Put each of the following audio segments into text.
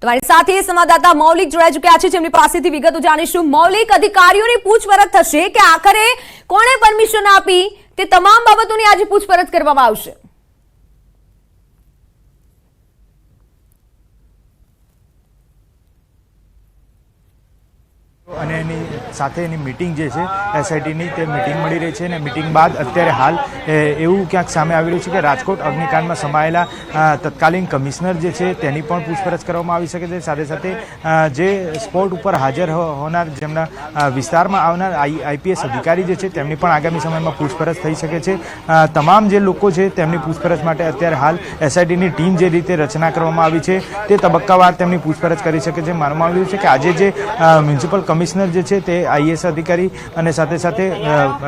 તમારી સાથે સંવાદદાતા મૌલિક જોડાઈ ચૂક્યા છે, જેમની પાસેથી વિગતો જાણીશું। મૌલિક, અધિકારીઓની પૂછપરછ થશે કે આખરે કોણે પરમિશન આપી તે તમામ બાબતોની આજે પૂછપરછ કરવામાં આવશે। અને એની સાથે એની મીટિંગ જે છે એસઆઈટીની તે મીટિંગ મળી રહી છે અને મીટિંગ બાદ અત્યારે હાલ એવું ક્યાંક સામે આવી રહ્યું છે કે રાજકોટ અગ્નિકાંડમાં સમાયેલા તત્કાલીન કમિશનર જે છે તેની પણ પૂછપરછ કરવામાં આવી શકે છે। સાથે સાથે જે સ્પોટ ઉપર હાજર હોનાર જેમના વિસ્તારમાં આવનાર આઈપીએસ અધિકારી જે છે તેમની પણ આગામી સમયમાં પૂછપરછ થઈ શકે છે। તમામ જે લોકો છે તેમની પૂછપરછ માટે અત્યારે હાલ એસઆઈટીની ટીમ જે રીતે રચના કરવામાં આવી છે તે તબક્કાવાર તેમની પૂછપરછ કરી શકે છે। માનવામાં આવ્યું છે કે આજે જે મ્યુનિસિપલ કમિશનર જે છે તે આઈએએસ અધિકારી અને સાથે સાથે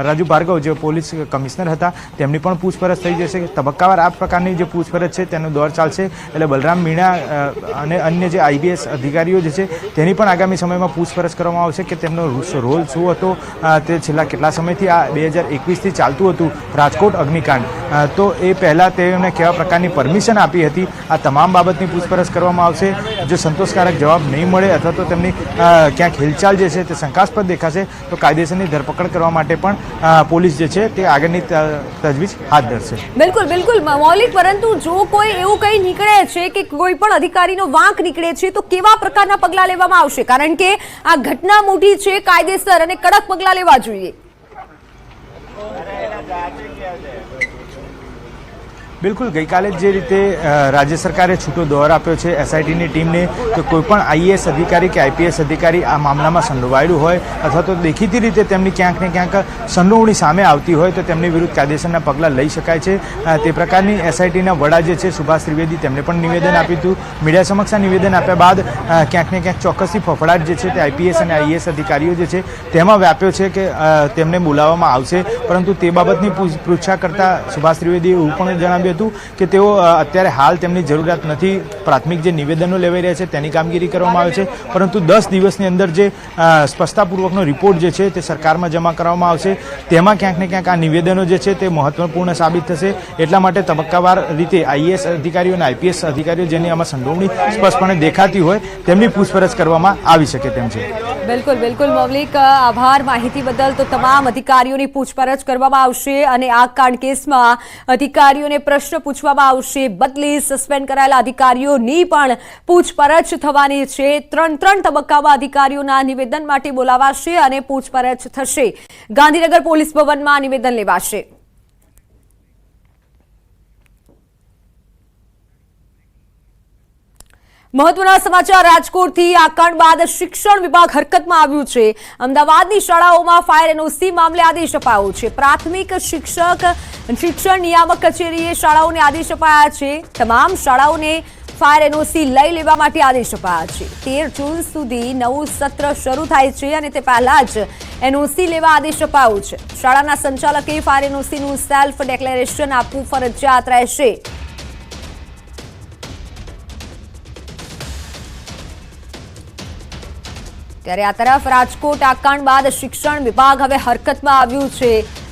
રાજુ ભાર્ગવ જે પોલીસ કમિશનર હતા તેમની પણ પૂછપરછ થઈ જશે। તબક્કાવાર આ પ્રકારની જે પૂછપરછ છે તેનો દોર ચાલશે, એટલે બલરામ મીણા અને અન્ય જે આઈપીએસ અધિકારીઓ જે છે તેની પણ આગામી સમયમાં પૂછપરછ કરવામાં આવશે કે તેમનો રોલ શું હતો, તે છેલ્લા કેટલા સમયથી આ 2021થી ચાલતું હતું રાજકોટ અગ્નિકાંડ, તો એ પહેલાં તેમને કેવા પ્રકારની પરમિશન આપી હતી, આ તમામ બાબતની પૂછપરછ કરવામાં આવશે। જો સંતોષકારક જવાબ નહીં મળે અથવા તો તેમની ક્યાંક હિલચાલ જે છે તે શંકાસ્પદ દેખાશે તો કાયદેસરની ધરપકડ કરવા માટે પણ પોલીસ જે છે તે આગળની તજવીજ હાથ ધરશે। બિલકુલ બિલકુલ મૌલિક, પરંતુ જો કોઈ એવું કંઈ નીકળે છે કે કોઈ પણ અધિકારીનો વાંક નીકળે છે તો કેવા પ્રકારના પગલાં લેવામાં આવશે? કારણ કે આ ઘટના મોટી છે, કાયદેસર અને કડક પગલાં લેવા જોઈએ। બિલકુલ, ગઈકાલે જે રીતે રાજ્ય સરકારે છૂટો દોર આપ્યો છે એસઆઈટીની ટીમને કે કોઈપણ આઈએએસ અધિકારી કે આઈપીએસ અધિકારી આ મામલામાં સંડોવાયેલું હોય અથવા તો દેખીતી રીતે તેમની ક્યાંક ને ક્યાંક સંડોવણી સામે આવતી હોય તો તેમની વિરુદ્ધ કાયદેસરના પગલાં લઈ શકાય છે। તે પ્રકારની એસઆઈટીના વડા જે છે સુભાષ ત્રિવેદી તેમણે પણ નિવેદન આપ્યું હતું। મીડિયા સમક્ષ નિવેદન આપ્યા બાદ ક્યાંક ને ક્યાંક ચોક્કસથી ફફડાટ જે છે તે આઈપીએસ અને આઈએએસ અધિકારીઓ જે છે તેમાં વ્યાપ્યો છે કે તેમને બોલાવવામાં આવશે, પરંતુ તે બાબતની પૃચ્છા કરતા સુભાષ ત્રિવેદીએ એવું પણ જણાવ્યું હતું કે તેઓ અત્યારે હાલ તેમની જરૂરિયાત નથી, પ્રાથમિક જે નિવેદનો લેવાઈ રહ્યા છે તેની કામગીરી કરવામાં આવે છે, પરંતુ 10 દિવસની અંદર જે સ્પષ્ટતાપૂર્વકનો રિપોર્ટ જે છે તે સરકારમાં જમા કરવામાં આવશે, તેમાં ક્યાંક ને ક્યાંક આ નિવેદનો જે છે તે મહત્વપૂર્ણ સાબિત થશે। એટલા માટે તબક્કાવાર રીતે આઈએએસ અધિકારીઓ અને આઈપીએસ અધિકારીઓ જેની આમાં સંડોવણી સ્પષ્ટપણે દેખાતી હોય તેમની પૂછપરછ કરવામાં આવી શકે તેમ છે। બિલકુલ બિલકુલ મૌલિક, આભાર માહિતી બદલ। તો તમામ અધિકારીઓની પૂછપરછ કરવામાં આવશે અને આ કાંડ કેસમાં અધિકારીઓને પ્રશ્ન પૂછવામાં આવશે, બદલી સસ્પેન્ડ કરાયેલા અધિકારીઓની પણ પૂછપરછ થવાની છે। ત્રણ તબક્કામાં અધિકારીઓના નિવેદન માટે બોલાવાશે અને પૂછપરછ થશે। ગાંધીનગર પોલીસ ભવનમાં નિવેદન લેવાશે। મહત્વના સમાચાર રાજકોટથી। આ કાંડ બાદ શિક્ષણ વિભાગ હરકતમાં આવ્યું છે। અમદાવાદની શાળાઓમાં ફાયર એનઓસી મામલે આદેશ અપાયો છે। પ્રાથમિક શિક્ષણ નિયામક કચેરીએ શાળાઓને આદેશ અપાયા છે। તમામ શાળાઓને ફાયર એનઓસી લઈ લેવા માટે આદેશ અપાયા છે। 13 જૂન સુધી નવું સત્ર શરૂ થાય છે અને તે પહેલા જ એનઓસી લેવા આદેશ અપાયો છે। શાળાના સંચાલકે ફાયર એનઓસીનું સેલ્ફ ડિક્લેરેશન આપવું ફરજિયાત રહેશે। ત્યારે આ તરફ રાજકોટ આ કાંડ બાદ શિક્ષણ વિભાગ હવે હરકતમાં આવ્યું છે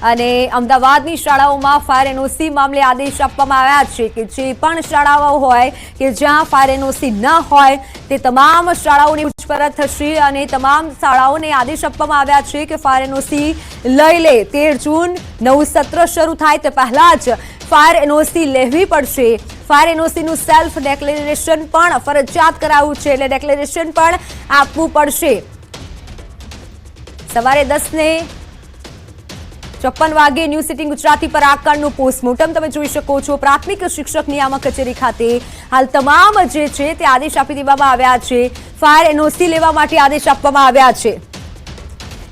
અને અમદાવાદની શાળાઓમાં ફાયર એનઓસી મામલે આદેશ આપવામાં આવ્યા છે કે જે પણ શાળાઓ હોય કે જ્યાં ફાયર એનઓસી ન હોય તે તમામ શાળાઓની પૂછપરછ થશે અને તમામ શાળાઓને આદેશ આપવામાં આવ્યા છે કે ફાયર એનઓસી લઈ લે। 13 જૂન નવું સત્ર શરૂ થાય તે પહેલા જ ફાયર એનઓસી લેવી પડશે। ફાયર એનઓસીનું સેલ્ફ ડિક્લેરેશન પણ ફરજિયાત કરાયું છે, એટલે ડિક્લેરેશન પણ આપવું પડશે। સવારે 10:54 વાગે ન્યૂઝ સિટી ગુજરાતી પર આ કાંડનું પોસ્ટમોર્ટમ તમે જોઈ શકો છો। પ્રાથમિક શિક્ષક નિયામક કચેરી ખાતે હાલ તમામ જે છે તે આદેશ આપી દેવામાં આવ્યા છે। ફાયર એનઓસી લેવા માટે આદેશ આપવામાં આવ્યા છે।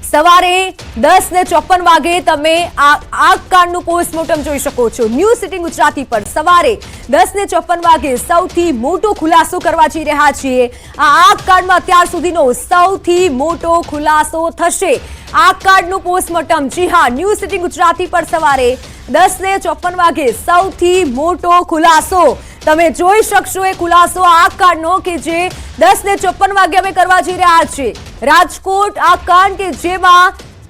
સવારે 10:54 વાગે તમે આ કાંડનું પોસ્ટમોર્ટમ જોઈ શકો છો ન્યૂઝ સિટી ગુજરાતી પર। સવારે 10:54 વાગે સૌથી મોટો ખુલાસો કરવા જઈ રહ્યા છીએ। આ કાંડમાં અત્યાર સુધીનો સૌથી મોટો ખુલાસો થશે। આ કાંડનું પોસ્ટમોર્ટમ, જી હા, ન્યૂઝ સિટી ગુજરાતી પર સવારે 10:54 વાગે સૌથી મોટો ખુલાસો તમે જોઈ શકશો। એ ખુલાસો આ કાંડનો કે જે 10:54 વાગે અમે કરવા જઈ રહ્યા છીએ। રાજકોટ આ કાંડ કે જેમાં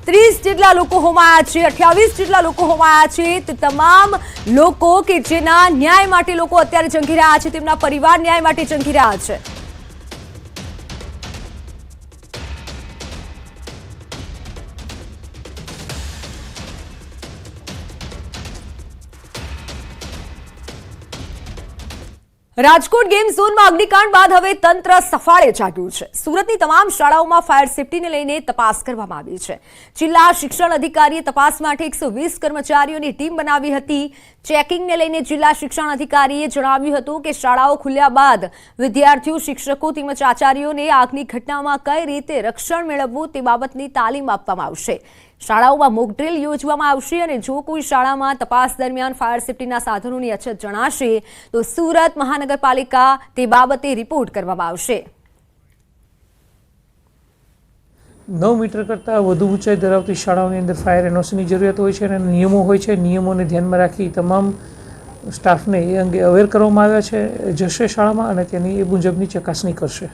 30 જેટલા લોકો હોમાયા છે, 28 જેટલા લોકો હોમાયા છે, તે તમામ લોકો કે જેના ન્યાય માટે લોકો અત્યારે ઝંખી રહ્યા છે, તેમના પરિવાર ન્યાય માટે ઝંખી રહ્યા છે। રાજકોટ ગેમ ઝોનમાં અગ્નિકાંડ બાદ હવે તંત્ર સફાળે જાગ્યું છે. સુરતની તમામ શાળાઓમાં ફાયર સેફટીને લઈને તપાસ કરવામાં આવી છે. જિલ્લા શિક્ષણ અધિકારીએ તપાસ માટે 120 કર્મચારીઓની ટીમ બનાવી હતી. ચેકિંગને લઈને જિલ્લા શિક્ષણ અધિકારીએ જણાવ્યું હતું કે શાળાઓ ખુલ્યા બાદ વિદ્યાર્થીઓ, શિક્ષકો તેમજ આચાર્યોને આગની ઘટનામાં કઈ રીતે રક્ષણ મેળવવું તે બાબતની તાલીમ આપવામાં આવશે. શાળાઓમાં મોક ડ્રીલ યોજવામાં આવશે અને જો કોઈ શાળામાં તપાસ દરમિયાન ફાયર સેફટીના સાધનોની અછત જણાશે તો સુરત મહાનગરપાલિકા તે બાબતે રિપોર્ટ કરવામાં આવશે. 9 મીટર કરતાં વધુ ઊંચાઈ ધરાવતી શાળાઓની અંદર ફાયર એનઓસીની જરૂરિયાત હોય છે અને નિયમો હોય છે. નિયમોને ધ્યાનમાં રાખી તમામ સ્ટાફને એ અંગે અવેર કરવામાં આવ્યા છે. જશે શાળામાં અને તેની એ મુજબની ચકાસણી કરશે.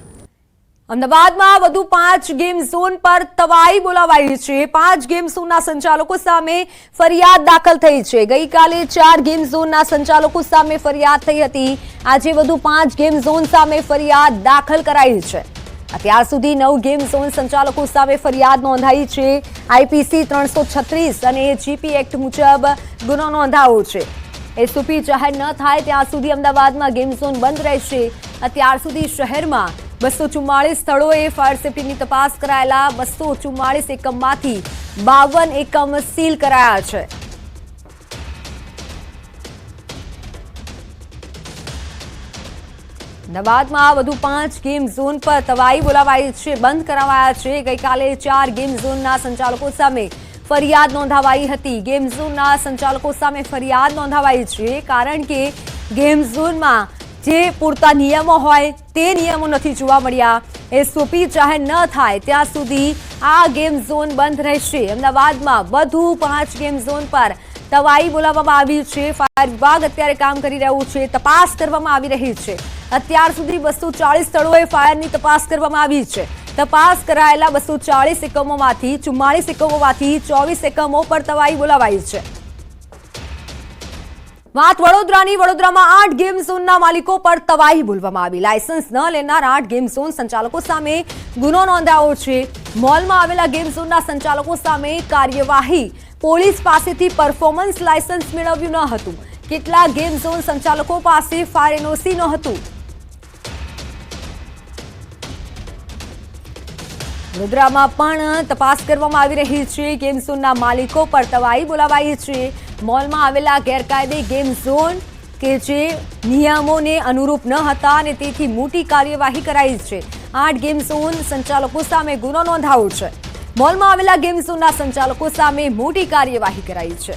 અમદાવાદમાં વધુ 5 ગેમ ઝોન પર તવાઈ બોલાવાઈ છે. 5 ગેમ ઝોનના સંચાલકો સામે ફરિયાદ દાખલ થઈ છે. ગઈકાલે 4 ગેમ ઝોનના સંચાલકો સામે ફરિયાદ થઈ હતી. આજે વધુ 5 ગેમ ઝોન સામે ફરિયાદ દાખલ કરાઈ છે. અત્યાર સુધી 9 ગેમ ઝોન સંચાલકો સામે ફરિયાદ નોંધાઈ છે. આઈપીસી 336 અને જીપી એક્ટ મુજબ ગુનો નોંધાયો છે. એસઓપી જાહેર ન થાય ત્યાં સુધી અમદાવાદમાં ગેમ ઝોન બંધ રહેશે. અત્યાર સુધી શહેરમાં 244 સ્થળોએ ફાયર સેફટીની તપાસ કરાયેલા 244 એકમમાંથી 52 એકમ સીલ કરાયા છે. અમદાવાદમાં વધુ 5 ગેમ ઝોન પર તવાઈ બોલાવાઈ છે, બંધ કરાવાયા છે. ગઈકાલે 4 ગેમ ઝોનના સંચાલકો સામે ફરિયાદ નોંધાવાઈ હતી. ગેમ ઝોનના સંચાલકો સામે ફરિયાદ નોંધાવાઈ છે કારણ કે ગેમ ઝોનમાં જે પૂરતા નિયમો હોય તે નિયમો નથી જોવા મળ્યા. એસઓપી જાહેર ન થાય ત્યાં સુધી આ ગેમ ઝોન બંધ રહેશે. અમદાવાદમાં વધુ 5 ગેમ ઝોન પર તવાઈ બોલાવવામાં આવી છે. ફાયર વિભાગ અત્યારે કામ કરી રહ્યું છે, તપાસ કરવામાં આવી રહી છે. અત્યાર સુધી 240 સ્થળોએ ફાયરની તપાસ કરવામાં આવી છે. તપાસ કરાયેલા 240 એકમોમાંથી 44 એકમોમાંથી 24 એકમો પર તવાઈ બોલાવાઈ છે. વાત વડોદરાની. વડોદરામાં 8 ગેમ ઝોનના માલિકો પર તવાઈ બોલવામાં આવી. લાયસન્સ ન લેનાર 8 ગેમ ઝોન સંચાલકો સામે ગુનો નોંધાયો છે. મોલમાં આવેલા ગેમ ઝોનના સંચાલકો સામે કાર્યવાહી. પોલીસ પાસેથી પરફોર્મન્સ લાયસન્સ મેળવ્યું ન હતું. કેટલાક ગેમ ઝોન સંચાલકો પાસે ફાયર એનઓસી ન હતું. વડોદરામાં પણ તપાસ કરવામાં આવી રહી છે. ગેમ ઝોનના માલિકો પર તવાઈ બોલાવાઈ છે. મોલમાં આવેલા ગેરકાયદે ગેમ ઝોન કે જે નિયમોને અનુરૂપ ન હતા અને તેથી મોટી કાર્યવાહી કરાઈ છે. 8 ગેમ ઝોન સંચાલકો સામે ગુનો નોંધાયો છે. મોલમાં આવેલા ગેમ ઝોનના સંચાલકો સામે મોટી કાર્યવાહી કરાઈ છે.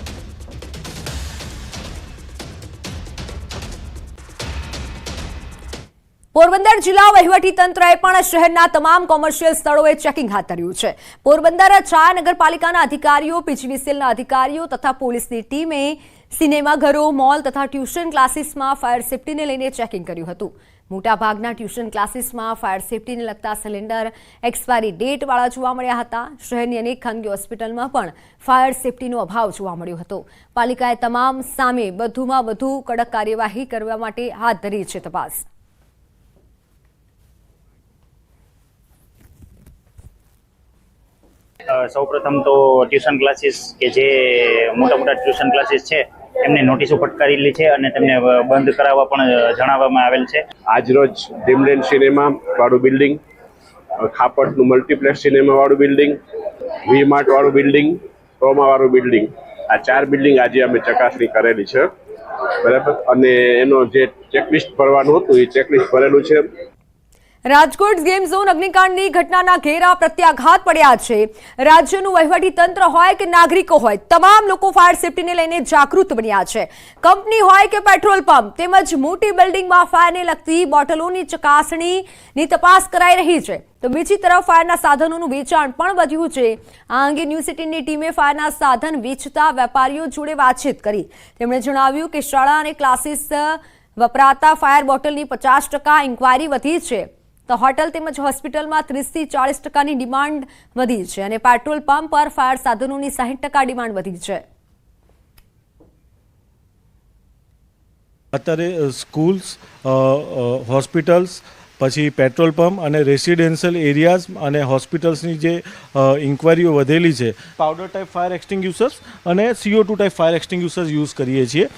પોરબંદર જિલ્લા વહીવટીતંત્રએ પણ શહેરના તમામ કોમર્શિયલ સ્થળોએ ચેકિંગ હાથ ધર્યું છે. પોરબંદર છાયા નગરપાલિકાના અધિકારીઓ, પીજીવીસીએલના અધિકારીઓ તથા પોલીસની ટીમે સિનેમાઘરો, મોલ તથા ટ્યુશન ક્લાસીસમાં ફાયર સેફટીને લઈને ચેકિંગ કર્યું હતું. મોટાભાગના ટ્યુશન ક્લાસીસમાં ફાયર સેફટીને લગતા સિલિન્ડર એક્સપાયરી ડેટવાળા જોવા મળ્યા હતા. શહેરની અનેક ખાનગી હોસ્પિટલમાં પણ ફાયર સેફટીનો અભાવ જોવા મળ્યો હતો. પાલિકાએ તમામ સામે વધુમાં વધુ કડક કાર્યવાહી કરવા માટે હાથ ધરી છે તપાસ. સૌપ્રથમ તો ટ્યુશન ક્લાસીસ કે જે મોટા ટ્યુશન ક્લાસીસ છે એમને નોટિસો ફટકારેલી છે અને તેમને બંધ કરાવવા પણ જણાવવામાં આવેલ છે. આજરોજ ડ્રીમલેન્ડ સિનેમા વાળું બિલ્ડિંગ, ખાપટનું મલ્ટીપ્લેક્સ સિનેમા વાળું બિલ્ડિંગ, વી માર્ટ વાળું બિલ્ડિંગ, ટોમા વાળું બિલ્ડિંગ, આ 4 બિલ્ડિંગ આજે અમે ચકાસણી કરેલી છે. બરાબર. અને એનો જે ચેકલિસ્ટ ભરવાનું હતું એ ચેકલિસ્ટ ભરેલું છે. રાજકોટ ગેમ ઝોન અગ્નિકાંડની ઘટનાના ઘેરા પ્રત્યાઘાત પડ્યા છે. રાજ્યનું વહીવટી તંત્ર હોય કે નાગરિકો હોય, તમામ લોકો ફાયર સેફટીને લઈને જાગૃત બન્યા છે. કંપની હોય કે પેટ્રોલ પંપ તેમજ મોટી બિલ્ડિંગમાં ફાયરને લગતી બોટલોની ચકાસણીની તપાસ કરાઈ રહી છે. તો બીજી તરફ ફાયરના સાધનોનું વેચાણ પણ વધ્યું છે. આ અંગે ન્યૂઝ 18ની ટીમે ફાયરના સાધન વેચતા વેપારીઓ જોડે વાતચીત કરી. તેમણે જણાવ્યું કે શાળા અને ક્લાસીસ વપરાતા ફાયર બોટલની 50% ઇન્ક્વાયરી વધી છે. તો હોટલ તેમજ હોસ્પિટલમાં 30 થી 40% ડિમાન્ડ વધી છે અને પેટ્રોલ પંપ પર ફાયર સાધનોની 60% ડિમાન્ડ વધી છે. અત્યારે સ્કૂલ્સ, હોસ્પિટલ્સ, પછી પેટ્રોલ પંપ અને રેસિડેન્શિયલ એરિયાઝ અને હોસ્પિટલ્સની જે ઇન્ક્વાયરીઓ વધેલી છે, પાવડર ટાઈપ ફાયર એક્સટિંગ્યુશર્સ અને CO2 ટાઈપ ફાયર એક્સટિંગ્યુશર્સ યુઝ કરીએ છીએ.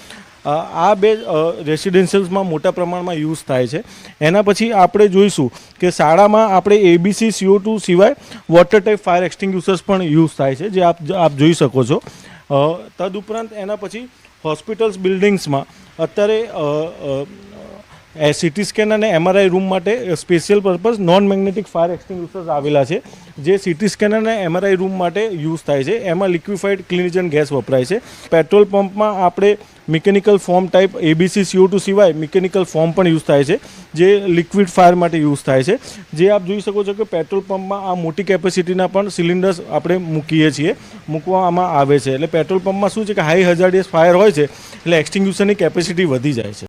આ બે રેસિડેન્શિયલ્સમાં મોટા પ્રમાણમાં યુઝ થાય છે. એના પછી આપણે જોઈશું કે શાળામાં આપણે ABC CO2 સિવાય વોટર ટાઈપ ફાયર એક્સટિંગ્યુશર્સ પણ યુઝ થાય છે, જે આપ જોઈ શકો છો. તદુપરાંત એના પછી હોસ્પિટલ્સ બિલ્ડિંગ્સમાં અત્યારે CT સ્કેન અને MRI રૂમ માટે special purpose non magnetic fire એક્સટિંગ્યુશર્સ આવેલા છે, જે CT સ્કેન અને MRI રૂમ માટે યુઝ થાય છે. એમાં લિક્વિફાઈડ ક્લિનિજન ગેસ વપરાય છે. પેટ્રોલ પંપમાં આપણે mechanical form type ABC CO2 સિવાય મિકેનિકલ ફોર્મ પણ યુઝ થાય છે, જે લિક્વિડ ફાયર માટે યુઝ થાય છે. જે આપ જોઈ શકો છો કે પેટ્રોલ પંપમાં આ મોટી કેપેસિટીના પણ સિલિન્ડર્સ આપણે મૂકવામાં આવે છે. એટલે પેટ્રોલ પંપમાં શું છે કે હાઈ હઝાર્ડિયસ ફાયર હોય છે, એટલે એક્સટિંગ્યુશરની કેપેસિટી વધી જાય છે.